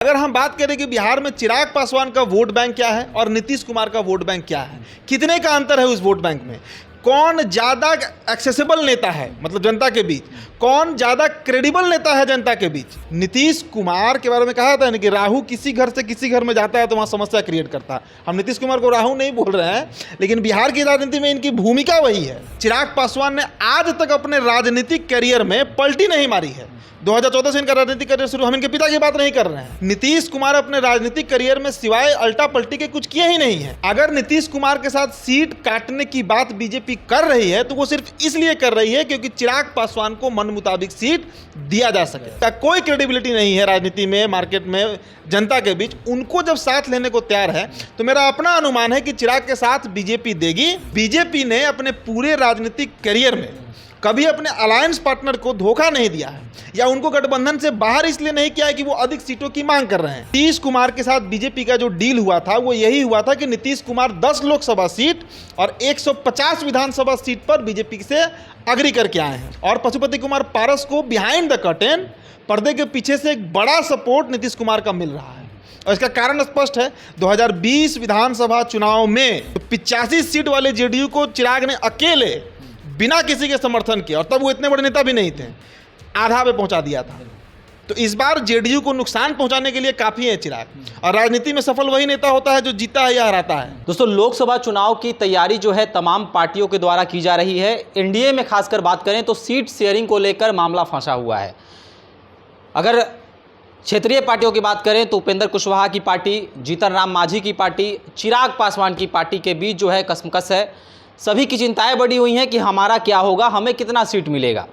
अगर हम बात करें कि बिहार में चिराग पासवान का वोट बैंक क्या है और नीतीश कुमार का वोट बैंक क्या है, कितने का अंतर है उस वोट बैंक में, कौन ज़्यादा एक्सेसिबल नेता है मतलब जनता के बीच, कौन ज़्यादा क्रेडिबल नेता है जनता के बीच। नीतीश कुमार के बारे में कहा था ना कि राहु किसी घर से किसी घर में जाता है तो वहाँ समस्या क्रिएट करता है। हम नीतीश कुमार को राहु नहीं बोल रहे हैं, लेकिन बिहार की राजनीति में इनकी भूमिका वही है। चिराग पासवान ने आज तक अपने राजनीतिक करियर में पलटी नहीं मारी है। 2014 से इनका राजनीतिक करियर शुरू, हम इनके पिता की बात नहीं कर रहे हैं। नीतीश कुमार अपने राजनीतिक करियर में सिवाय अल्टा पलटी के कुछ किए ही नहीं है। अगर नीतीश कुमार के साथ सीट काटने की बात बीजेपी कर रही है तो वो सिर्फ इसलिए कर रही है क्योंकि चिराग पासवान को मन मुताबिक सीट दिया जा सके। कोई क्रेडिबिलिटी नहीं है राजनीति में, मार्केट में, जनता के बीच। उनको जब साथ लेने को तैयार है तो मेरा अपना अनुमान है कि चिराग के साथ बीजेपी देगी। बीजेपी ने अपने पूरे राजनीतिक करियर में कभी अपने अलायंस पार्टनर को धोखा नहीं दिया है या उनको गठबंधन से बाहर इसलिए नहीं किया है कि वो अधिक सीटों की मांग कर रहे हैं। नीतीश कुमार के साथ बीजेपी का जो डील हुआ था वो यही हुआ था कि नीतीश कुमार 10 लोकसभा सीट और 150 विधानसभा सीट पर बीजेपी से अग्री करके आए हैं और पशुपति कुमार पारस को बिहाइंड द कर्टेन, पर्दे के पीछे से एक बड़ा सपोर्ट नीतीश कुमार का मिल रहा है। और इसका कारण स्पष्ट है। 2020 विधानसभा चुनाव में 85 सीट वाले जेडीयू को चिराग ने अकेले बिना किसी के समर्थन किया, और तब वो इतने बड़े नेता भी नहीं थे, आधा पे पहुंचा दिया था। तो इस बार जेडीयू को नुकसान पहुंचाने के लिए काफी है चिराग, और राजनीति में सफल वही नेता होता है जो जीता है या हराता है। दोस्तों, लोकसभा चुनाव की तैयारी जो है तमाम पार्टियों के द्वारा की जा रही है। एनडीए में खासकर बात करें तो सीट शेयरिंग को लेकर मामला फंसा हुआ है। अगर क्षेत्रीय पार्टियों की बात करें तो उपेंद्र कुशवाहा की पार्टी, जीतन राम मांझी की पार्टी, चिराग पासवान की पार्टी के बीच जो है कसमकस है। सभी की चिंताएं बढ़ी हुई हैं कि हमारा क्या होगा, हमें कितना सीट मिलेगा।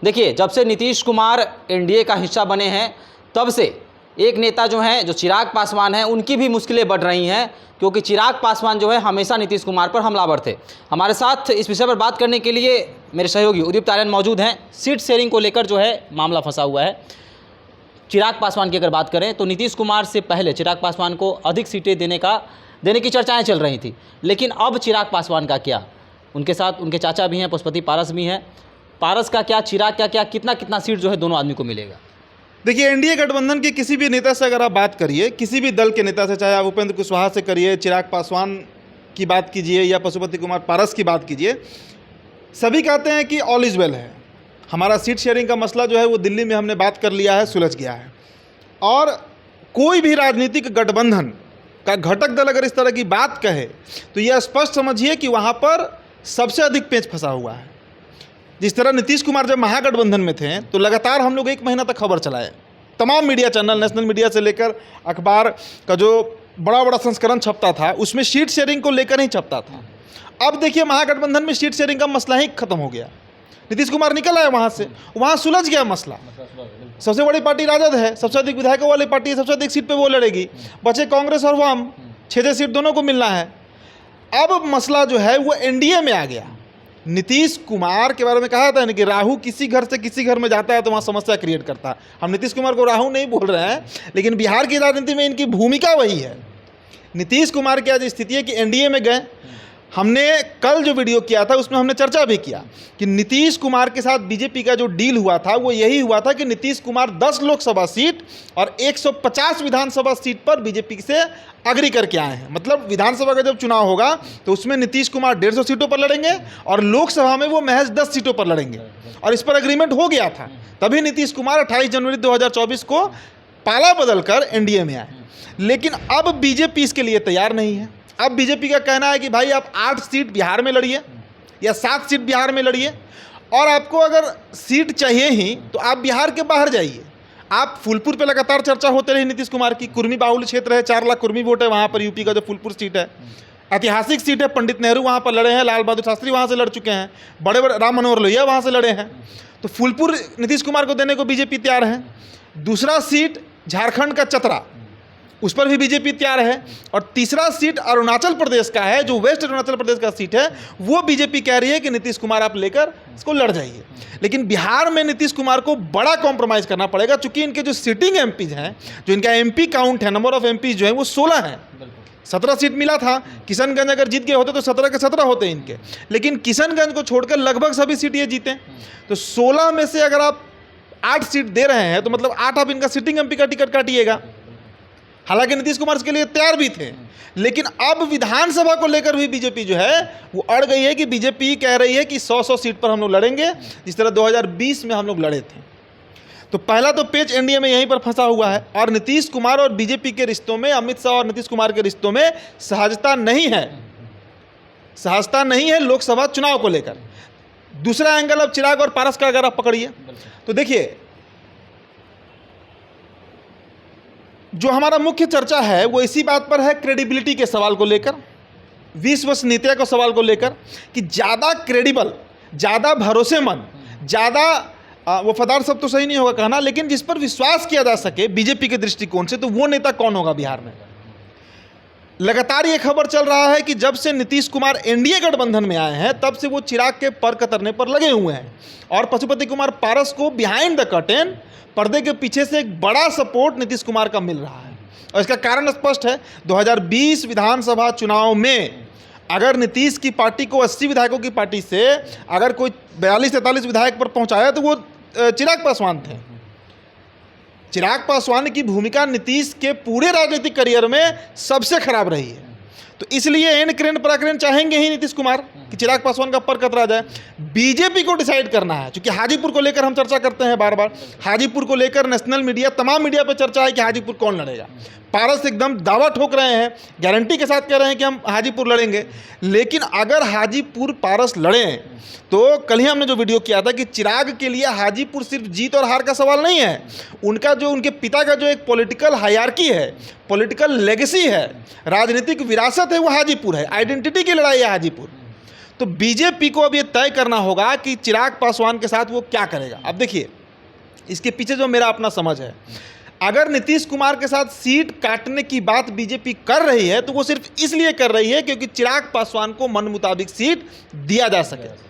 देखिए, जब से नीतीश कुमार एनडीए का हिस्सा बने हैं तब से एक नेता जो हैं, जो चिराग पासवान हैं, उनकी भी मुश्किलें बढ़ रही हैं, क्योंकि चिराग पासवान जो है हमेशा नीतीश कुमार पर हमलावर थे। हमारे साथ इस विषय पर बात करने के लिए मेरे सहयोगी उदीप्त आर्यन मौजूद हैं। सीट शेयरिंग को लेकर जो है मामला फंसा हुआ है। चिराग पासवान की अगर बात करें तो नीतीश कुमार से पहले चिराग पासवान को अधिक सीटें देने की चर्चाएं चल रही थी, लेकिन अब चिराग पासवान का क्या? उनके साथ उनके चाचा भी हैं, पशुपति पारस भी हैं। पारस का क्या, चिराग का क्या, कितना सीट जो है दोनों आदमी को मिलेगा? देखिए, एनडीए गठबंधन के किसी भी नेता से अगर आप बात करिए, किसी भी दल के नेता से, चाहे आप उपेंद्र कुशवाहा से करिए, चिराग पासवान की बात कीजिए या पशुपति कुमार पारस की बात कीजिए, सभी कहते हैं कि ऑल इज़ वेल है। हमारा सीट शेयरिंग का मसला जो है वो दिल्ली में हमने बात कर लिया है, सुलझ गया है। और कोई भी राजनीतिक गठबंधन का घटक दल अगर इस तरह की बात कहे तो यह स्पष्ट समझिए कि वहाँ पर सबसे अधिक पेंच फंसा हुआ है। जिस तरह नीतीश कुमार जब महागठबंधन में थे तो लगातार हम लोग 1 महीना तक खबर चलाए, तमाम मीडिया चैनल, नेशनल मीडिया से लेकर अखबार का जो बड़ा संस्करण छपता था उसमें सीट शेयरिंग को लेकर ही छपता था। अब देखिए, महागठबंधन में सीट शेयरिंग का मसला ही खत्म हो गया। नीतीश कुमार निकल आए वहाँ से, वहाँ सुलझ गया मसला। सबसे बड़ी पार्टी राजद है, सबसे अधिक विधायकों वाली पार्टी है, सबसे अधिक सीट पे वो लड़ेगी। बचे कांग्रेस और वाम, 6 सीट दोनों को मिलना है। अब मसला जो है वो एनडीए में आ गया। नीतीश कुमार के बारे में कहा था ना कि राहु किसी घर से किसी घर में जाता है तो वहाँ समस्या क्रिएट करता है। हम नीतीश कुमार को राहु नहीं बोल रहे हैं, लेकिन बिहार की राजनीति में इनकी भूमिका वही है। नीतीश कुमार की आज स्थिति है कि एनडीए में गए। हमने कल जो वीडियो किया था उसमें हमने चर्चा भी किया कि नीतीश कुमार के साथ बीजेपी का जो डील हुआ था वो यही हुआ था कि नीतीश कुमार 10 लोकसभा सीट और 150 विधानसभा सीट पर बीजेपी से अग्री करके आए हैं। मतलब विधानसभा का जब चुनाव होगा तो उसमें नीतीश कुमार 150 सीटों पर लड़ेंगे और लोकसभा में वो महज 10 सीटों पर लड़ेंगे, और इस पर अग्रीमेंट हो गया था। तभी नीतीश कुमार 28 जनवरी 2024 को पाला बदल कर एनडीए में आए। लेकिन अब बीजेपी इसके लिए तैयार नहीं है। अब बीजेपी का कहना है कि भाई आप 8 सीट बिहार में लड़िए या 7 सीट बिहार में लड़िए, और आपको अगर सीट चाहिए ही तो आप बिहार के बाहर जाइए। आप फूलपुर पे लगातार चर्चा होते रही नीतीश कुमार की, कुर्मी बाहुल क्षेत्र है, 4 लाख कुर्मी वोट है वहाँ पर, यूपी का जो फूलपुर सीट है, ऐतिहासिक सीट है। पंडित नेहरू वहाँ पर लड़े हैं, लाल बहादुर शास्त्री वहाँ से लड़ चुके हैं, बड़े राम मनोहर लोहिया वहाँ से लड़े हैं। तो फूलपुर नीतीश कुमार को देने को बीजेपी तैयार है। दूसरा सीट झारखंड का चतरा, उस पर भी बीजेपी तैयार है। और तीसरा सीट अरुणाचल प्रदेश का है, जो वेस्ट अरुणाचल प्रदेश का सीट है, वो बीजेपी कह रही है कि नीतीश कुमार आप लेकर इसको लड़ जाइए। लेकिन बिहार में नीतीश कुमार को बड़ा कॉम्प्रोमाइज़ करना पड़ेगा, चूंकि इनके जो सिटिंग एमपीज हैं, जो इनका एमपी काउंट है, नंबर ऑफ एमपीज जो है वो 16 है। 17 सीट मिला था। किशनगंज अगर जीत गए होते तो 17 के 17 होते इनके, लेकिन किशनगंज को छोड़कर लगभग सभी सीट ये जीते। तो 16 में से अगर आप 8 सीट दे रहे हैं तो मतलब 8 आप इनका सिटिंग एमपी का टिकट काटिएगा, हालांकि नीतीश कुमार इसके लिए तैयार भी थे, लेकिन अब विधानसभा को लेकर भी बीजेपी जो है वो अड़ गई है कि बीजेपी कह रही है कि 100 सीट पर हम लोग लड़ेंगे, जिस तरह 2020 में हम लोग लड़े थे। तो पहला तो पेच एनडीए में यहीं पर फंसा हुआ है, और नीतीश कुमार और बीजेपी के रिश्तों में, अमित शाह और नीतीश कुमार के रिश्तों में सहजता नहीं है, सहजता नहीं है लोकसभा चुनाव को लेकर। दूसरा एंगल अब चिराग और पारस का अगर आप पकड़िए तो देखिए, जो हमारा मुख्य चर्चा है वो इसी बात पर है, क्रेडिबिलिटी के सवाल को लेकर, विश्वसनीयता के सवाल को लेकर, कि ज़्यादा क्रेडिबल, ज़्यादा भरोसेमंद, ज़्यादा वफादार सब तो सही नहीं होगा कहना, लेकिन जिस पर विश्वास किया जा सके बीजेपी के दृष्टिकोण से, तो वो नेता कौन होगा बिहार में। लगातार ये खबर चल रहा है कि जब से नीतीश कुमार एनडीए गठबंधन में आए हैं तब से वो चिराग के पर कतरने पर लगे हुए हैं, और पशुपति कुमार पारस को बिहाइंड द कर्टेन, पर्दे के पीछे से एक बड़ा सपोर्ट नीतीश कुमार का मिल रहा है। और इसका कारण स्पष्ट है, 2020 विधानसभा चुनाव में अगर नीतीश की पार्टी को 80 विधायकों की पार्टी से अगर कोई 42-43 विधायक पर पहुंचाया तो वो चिराग पासवान थे। चिराग पासवान की भूमिका नीतीश के पूरे राजनीतिक करियर में सबसे खराब रही है। तो इसलिए एन क्रेन पराक्रेन चाहेंगे ही नीतीश कुमार कि चिराग पासवान का पर कतरा जाए। बीजेपी को डिसाइड करना है, क्योंकि हाजीपुर को लेकर हम चर्चा करते हैं बार बार, हाजीपुर को लेकर नेशनल मीडिया, तमाम मीडिया पर चर्चा है कि हाजीपुर कौन लड़ेगा। पारस एकदम दावा ठोक रहे हैं, गारंटी के साथ कह रहे हैं कि हम हाजीपुर लड़ेंगे। लेकिन अगर हाजीपुर पारस लड़ें तो कल ही हमने जो वीडियो किया था कि चिराग के लिए हाजीपुर सिर्फ जीत और हार का सवाल नहीं है, उनका जो, उनके पिता का जो एक पॉलिटिकल हायरार्की है, पॉलिटिकल लेगेसी है, राजनीतिक विरासत है, वो हाजीपुर है, आइडेंटिटी की लड़ाई है हाजीपुर। तो बीजेपी को अब ये तय करना होगा कि चिराग पासवान के साथ वो क्या करेगा। अब देखिए, इसके पीछे जो मेरा अपना समझ है, अगर नीतीश कुमार के साथ सीट काटने की बात बीजेपी कर रही है तो वो सिर्फ इसलिए कर रही है क्योंकि चिराग पासवान को मन मुताबिक सीट दिया जा सके।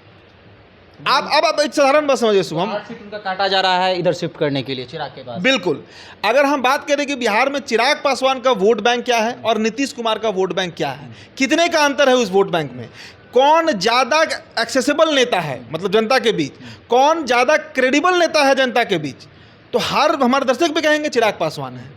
आप एक साधारण बात समझिए शुभम, सीट उनका काटा जा रहा है इधर शिफ्ट करने के लिए चिराग के पास। बिल्कुल, अगर हम बात करें कि बिहार में चिराग पासवान का वोट बैंक क्या है और नीतीश कुमार का वोट बैंक क्या है, कितने का अंतर है उस वोट बैंक में, कौन ज़्यादा एक्सेसिबल नेता है मतलब जनता के बीच, कौन ज़्यादा क्रेडिबल नेता है जनता के बीच, तो हर हमारे दर्शक भी कहेंगे चिराग पासवान है।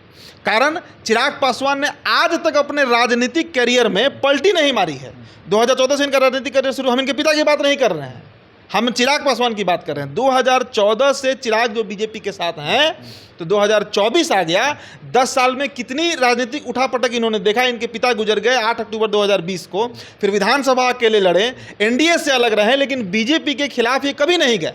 कारण चिराग पासवान ने आज तक अपने राजनीतिक करियर में पलटी नहीं मारी है। 2014 से इनका राजनीतिक करियर शुरू, हम इनके पिता की बात नहीं कर रहे हैं, हम चिराग पासवान की बात कर रहे हैं। 2014 से चिराग जो बीजेपी के साथ हैं, तो 2024 आ गया, 10 साल में कितनी राजनीतिक उठापटक इन्होंने देखा। इनके पिता गुजर गए 8 अक्टूबर 2020 को, फिर विधानसभा अकेले लड़े, एनडीए से अलग रहे, लेकिन बीजेपी के खिलाफ ये कभी नहीं गए।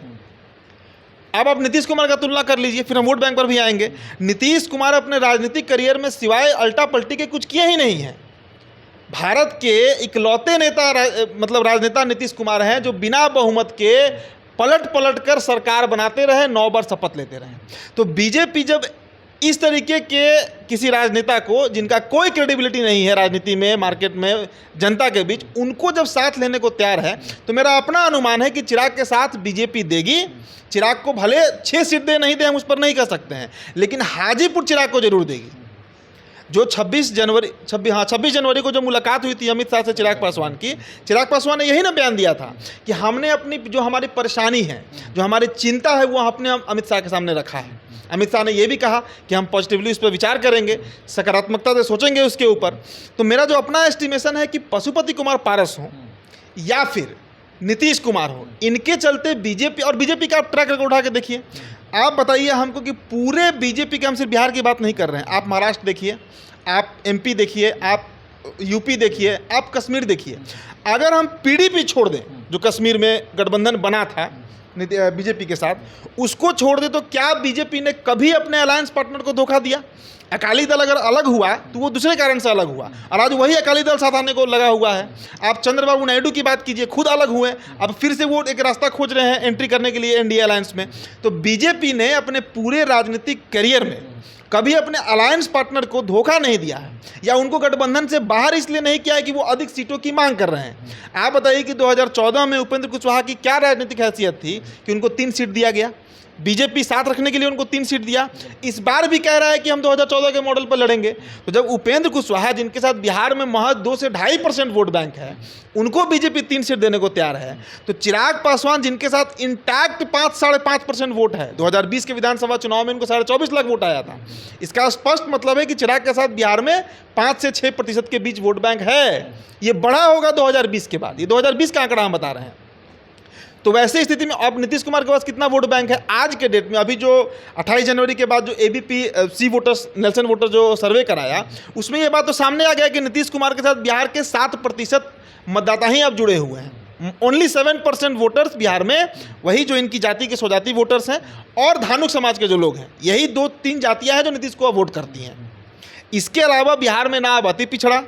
अब आप नीतीश कुमार का तुलना कर लीजिए, फिर हम वोट बैंक पर भी आएंगे। नीतीश कुमार अपने राजनीतिक करियर में सिवाय अल्टा पलटी के कुछ किए ही नहीं है। भारत के इकलौते नेता मतलब राजनेता नीतीश कुमार हैं जो बिना बहुमत के पलट कर सरकार बनाते रहे, 9 बार शपथ लेते रहे। तो बीजेपी जब इस तरीके के किसी राजनेता को, जिनका कोई क्रेडिबिलिटी नहीं है राजनीति में, मार्केट में, जनता के बीच, उनको जब साथ लेने को तैयार है, तो मेरा अपना अनुमान है कि चिराग के साथ बीजेपी देगी। चिराग को भले 6 सीट दे नहीं दे, हम उस पर नहीं कह सकते हैं, लेकिन हाजीपुर चिराग को जरूर देगी। जो 26 जनवरी को जो मुलाकात हुई थी अमित शाह से चिराग पासवान की, चिराग पासवान ने यही ना बयान दिया था कि हमने अपनी जो हमारी परेशानी है, जो हमारी चिंता है, वो अपने अमित शाह के सामने रखा है। अमित शाह ने यह भी कहा कि हम पॉजिटिवली उस पर विचार करेंगे, सकारात्मकता से सोचेंगे उसके ऊपर। तो मेरा जो अपना एस्टिमेशन है कि पशुपति कुमार पारस हो या फिर नीतीश कुमार हो, इनके चलते बीजेपी, और बीजेपी का आप ट्रैक रिकॉर्ड उठा के देखिए, आप बताइए हमको कि पूरे बीजेपी के, हम सिर्फ बिहार की बात नहीं कर रहे हैं, आप महाराष्ट्र देखिए, आप एमपी देखिए, आप यूपी देखिए, आप कश्मीर देखिए। अगर हम पीडीपी छोड़ दें, जो कश्मीर में गठबंधन बना था बीजेपी के साथ, उसको छोड़ दे, तो क्या बीजेपी ने कभी अपने अलायंस पार्टनर को धोखा दिया? अकाली दल अगर अलग हुआ तो वो दूसरे कारण से अलग हुआ, और आज वही अकाली दल साथ आने को लगा हुआ है। आप चंद्रबाबू नायडू की बात कीजिए, खुद अलग हुए, अब फिर से वो एक रास्ता खोज रहे हैं एंट्री करने के लिए एनडीए अलायंस में। तो बीजेपी ने अपने पूरे राजनीतिक करियर में कभी अपने अलायंस पार्टनर को धोखा नहीं दिया है, या उनको गठबंधन से बाहर इसलिए नहीं किया है कि वो अधिक सीटों की मांग कर रहे हैं। आप बताइए कि 2014 में उपेंद्र कुशवाहा की क्या राजनीतिक हैसियत थी कि उनको 3 सीट दिया गया, बीजेपी साथ रखने के लिए उनको 3 सीट दिया। इस बार भी कह रहा है कि हम 2014 के मॉडल पर लड़ेंगे। तो जब उपेंद्र कुशवाहा, जिनके साथ बिहार में महज 2 से 2.5% वोट बैंक है, उनको बीजेपी 3 सीट देने को तैयार है, तो चिराग पासवान, जिनके साथ इंटैक्ट 5-5.5% वोट है, 2020 के विधानसभा चुनाव में इनको 24.5 लाख वोट आया था। इसका स्पष्ट मतलब है कि चिराग के साथ बिहार में 5 से 6% के बीच वोट बैंक है। ये बड़ा होगा 2020 के बाद। ये 2020 का आंकड़ा हम बता रहे हैं। तो वैसे स्थिति में अब नीतीश कुमार के पास कितना वोट बैंक है आज के डेट में? अभी जो 28 जनवरी के बाद जो ABP C voters, Nielsen voter जो सर्वे कराया, उसमें ये बात तो सामने आ गया कि नीतीश कुमार के साथ बिहार के 7% मतदाता ही अब जुड़े हुए हैं। ओनली 7% वोटर्स बिहार में, वही जो इनकी जाति के स्वजाति वोटर्स हैं और धानुक समाज के जो लोग हैं, यही 2-3 जातियाँ हैं जो नीतीश को वोट करती हैं। इसके अलावा बिहार में ना अब अति पिछड़ा,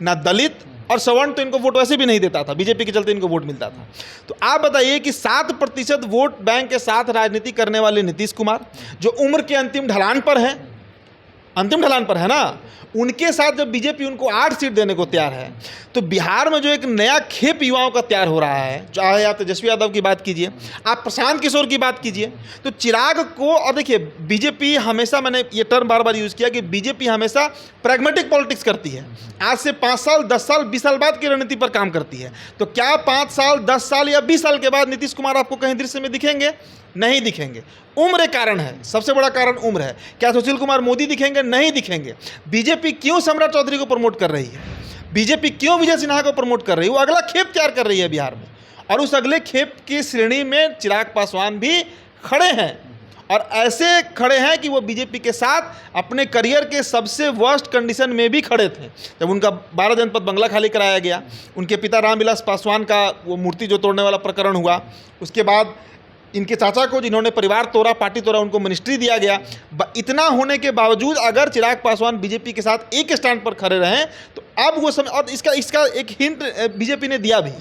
ना दलित और सवर्ण, तो इनको वोट वैसे भी नहीं देता था, बीजेपी के चलते इनको वोट मिलता था। तो आप बताइए कि 7% वोट बैंक के साथ राजनीति करने वाले नीतीश कुमार, जो उम्र के अंतिम ढलान पर है ना, उनके साथ जब बीजेपी उनको 8 सीट देने को तैयार है, तो बिहार में जो एक नया खेप युवाओं का तैयार हो रहा है, चाहे आप तेजस्वी यादव की बात कीजिए, आप प्रशांत किशोर की बात कीजिए, तो चिराग को, और देखिए बीजेपी हमेशा, मैंने ये टर्म बार बार यूज़ किया कि बीजेपी हमेशा प्रैग्मेटिक पॉलिटिक्स करती है। आज से 5 साल, 10 साल, 20 साल बाद की रणनीति पर काम करती है। तो क्या 5 साल, 10 साल या 20 साल के बाद नीतीश कुमार आपको कहीं दृश्य में दिखेंगे? नहीं दिखेंगे। उम्र एक कारण है, सबसे बड़ा कारण उम्र है। क्या सुशील कुमार मोदी दिखेंगे? नहीं दिखेंगे। बीजेपी क्यों सम्राट चौधरी को प्रमोट कर रही है? बीजेपी क्यों विजय सिन्हा को प्रमोट कर रही है? वो अगला खेप तैयार कर रही है बिहार में, और उस अगले खेप की श्रेणी में चिराग पासवान भी खड़े हैं, और ऐसे खड़े हैं कि वो बीजेपी के साथ अपने करियर के सबसे वर्स्ट कंडीशन में भी खड़े थे। जब उनका 12 जनपद बंगला खाली कराया गया, उनके पिता रामविलास पासवान का वो मूर्ति जो तोड़ने वाला प्रकरण हुआ, उसके बाद इनके चाचा को, जिन्होंने परिवार तोड़ा, पार्टी तोड़ा, उनको मिनिस्ट्री दिया गया। इतना होने के बावजूद अगर चिराग पासवान बीजेपी के साथ एक स्टैंड पर खड़े रहें, तो अब वो समय, और इसका एक हिंट बीजेपी ने दिया भी।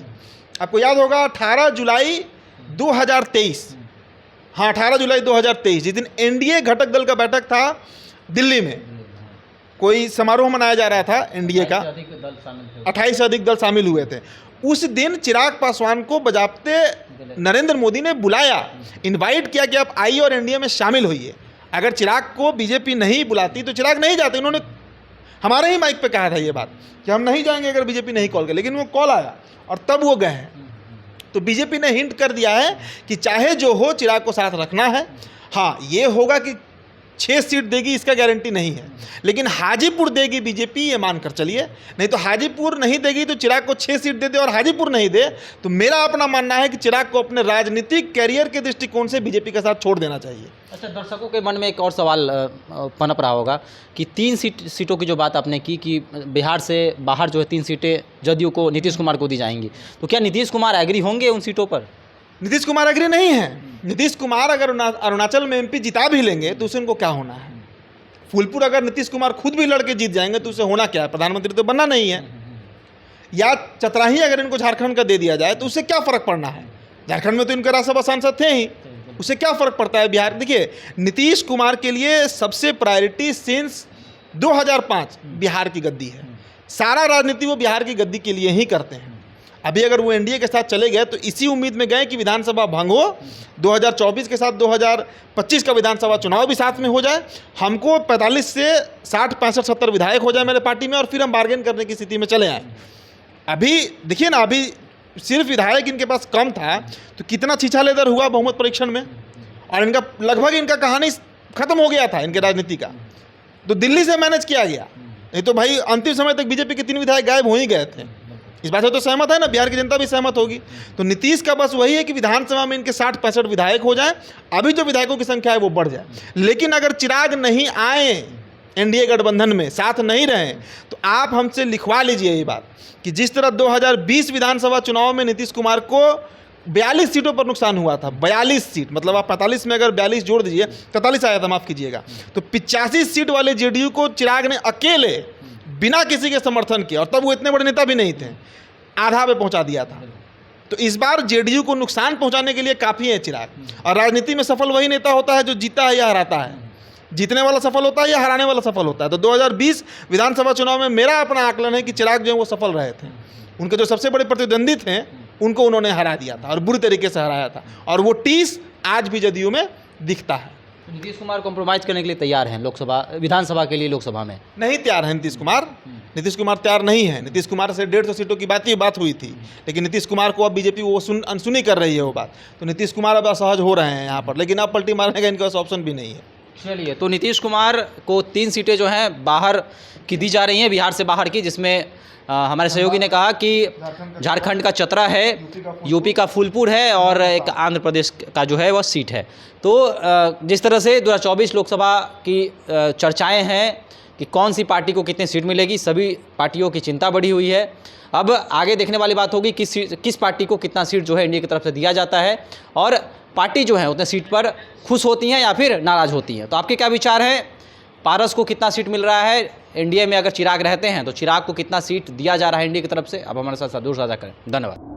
आपको याद होगा 18 जुलाई 2023, हाँ 18 जुलाई 2023, जिस दिन एनडीए घटक दल का बैठक था दिल्ली में, कोई समारोह मनाया जा रहा था एनडीए का, 28 से अधिक दल शामिल हुए थे। उस दिन चिराग पासवान को बजाबते नरेंद्र मोदी ने बुलाया, इनवाइट किया कि आप आइए और एनडीए में शामिल होइए। अगर चिराग को बीजेपी नहीं बुलाती तो चिराग नहीं जाते। उन्होंने हमारे ही माइक पे कहा था ये बात कि हम नहीं जाएंगे अगर बीजेपी नहीं कॉल करे, लेकिन वो कॉल आया और तब वो गए हैं। तो बीजेपी ने हिंट कर दिया है कि चाहे जो हो चिराग को साथ रखना है। हाँ, ये होगा कि 6 सीट देगी इसका गारंटी नहीं है, लेकिन हाजीपुर देगी बीजेपी, ये मानकर चलिए। नहीं तो हाजीपुर नहीं देगी तो चिराग को 6 सीट दे दे और हाजीपुर नहीं दे, तो मेरा अपना मानना है कि चिराग को अपने राजनीतिक कैरियर के दृष्टिकोण से बीजेपी के साथ छोड़ देना चाहिए। अच्छा, दर्शकों के मन में एक और सवाल पनप रहा होगा कि 3 सीटों की जो बात आपने की कि बिहार से बाहर जो है 3 सीटें जदयू को, नीतीश कुमार को दी जाएंगी, तो क्या नीतीश कुमार एग्री होंगे उन सीटों पर? नीतीश कुमार एग्री नहीं है। नीतीश कुमार अगर अरुणाचल में एमपी जिता भी लेंगे तो उससे उनको क्या होना है? फूलपुर अगर नीतीश कुमार खुद भी लड़के जीत जाएंगे तो उससे होना क्या है? प्रधानमंत्री तो बनना नहीं है। या चतराही अगर इनको झारखंड का दे दिया जाए तो उससे क्या फ़र्क पड़ना है? झारखंड में तो इनके राज्यसभा सांसद थे ही, उससे क्या फ़र्क पड़ता है? बिहार, देखिए नीतीश कुमार के लिए सबसे प्रायोरिटी सिंस 2005 बिहार की गद्दी है। सारा राजनीति वो बिहार की गद्दी के लिए ही करते हैं। अभी अगर वो एनडीए के साथ चले गए तो इसी उम्मीद में गए कि विधानसभा भंग हो, 2024 के साथ 2025 का विधानसभा चुनाव भी साथ में हो जाए, हमको 45 से 60, 65, 70 विधायक हो जाए मेरे पार्टी में, और फिर हम बार्गेन करने की स्थिति में चले आए। अभी देखिए ना, अभी सिर्फ विधायक इनके पास कम था तो कितना छीछा लेदर हुआ बहुमत परीक्षण में, और इनका लगभग इनका कहानी खत्म हो गया था इनके राजनीति का। तो दिल्ली से मैनेज किया गया, नहीं तो भाई अंतिम समय तक बीजेपी के 3 विधायक गायब हो ही गए थे। इस बात से तो सहमत है ना, बिहार की जनता भी सहमत होगी। तो नीतीश का बस वही है कि विधानसभा में इनके 60-65 विधायक हो जाएं, अभी जो विधायकों की संख्या है वो बढ़ जाए। लेकिन अगर चिराग नहीं आए एनडीए गठबंधन में, साथ नहीं रहें, तो आप हमसे लिखवा लीजिए ये बात कि जिस तरह 2020 विधानसभा चुनाव में नीतीश कुमार को 42 सीटों पर नुकसान हुआ था, 42 सीट, मतलब आप 45 में अगर 42 जोड़ दीजिए, 43 आया था, माफ़ कीजिएगा, तो 85 सीट वाले जेडीयू को चिराग ने अकेले बिना किसी के समर्थन के, और तब वो इतने बड़े नेता भी नहीं थे, आधा पे पहुंचा दिया था। तो इस बार जेडीयू को नुकसान पहुंचाने के लिए काफ़ी है चिराग। और राजनीति में सफल वही नेता होता है जो जीता है या हराता है। जीतने वाला सफल होता है या हराने वाला सफल होता है। तो 2020 विधानसभा चुनाव में मेरा अपना आकलन है कि चिराग जो है वो सफल रहे थे। उनके जो सबसे बड़े प्रतिद्वंदी थे उनको उन्होंने हरा दिया था और बुरी तरीके से हराया था, और वो 30 आज भी जदयू में दिखता है। नीतीश कुमार कॉम्प्रोमाइज़ करने के लिए तैयार हैं लोकसभा विधानसभा के लिए लोकसभा में? नहीं तैयार है नीतीश कुमार। नीतीश कुमार तैयार नहीं है। नीतीश कुमार से 150 सीटों की बात हुई थी, लेकिन नीतीश कुमार को अब बीजेपी वो अनसुनी कर रही है वो बात। तो नीतीश कुमार अब असहज हो रहे हैं यहाँ पर, लेकिन अब पलटी मारने का इनके पास ऑप्शन भी नहीं है। चलिए, तो नीतीश कुमार को 3 सीटें जो हैं बाहर की दी जा रही हैं, बिहार से बाहर की, जिसमें हमारे सहयोगी ने कहा कि झारखंड का चतरा है, यूपी का फूलपुर है और एक आंध्र प्रदेश का जो है वह सीट है। तो जिस तरह से 2024 लोकसभा की चर्चाएं हैं कि कौन सी पार्टी को कितनी सीट मिलेगी, सभी पार्टियों की चिंता बढ़ी हुई है। अब आगे देखने वाली बात होगी किस पार्टी को कितना सीट जो है एनडीए की तरफ से दिया जाता है और पार्टी जो है उतने सीट पर खुश होती हैं या फिर नाराज़ होती हैं। तो आपके क्या विचार हैं? पारस को कितना सीट मिल रहा है एनडीए में? अगर चिराग रहते हैं तो चिराग को कितना सीट दिया जा रहा है एनडीए की तरफ से? अब हमारे साथ जरूर साझा करें। धन्यवाद।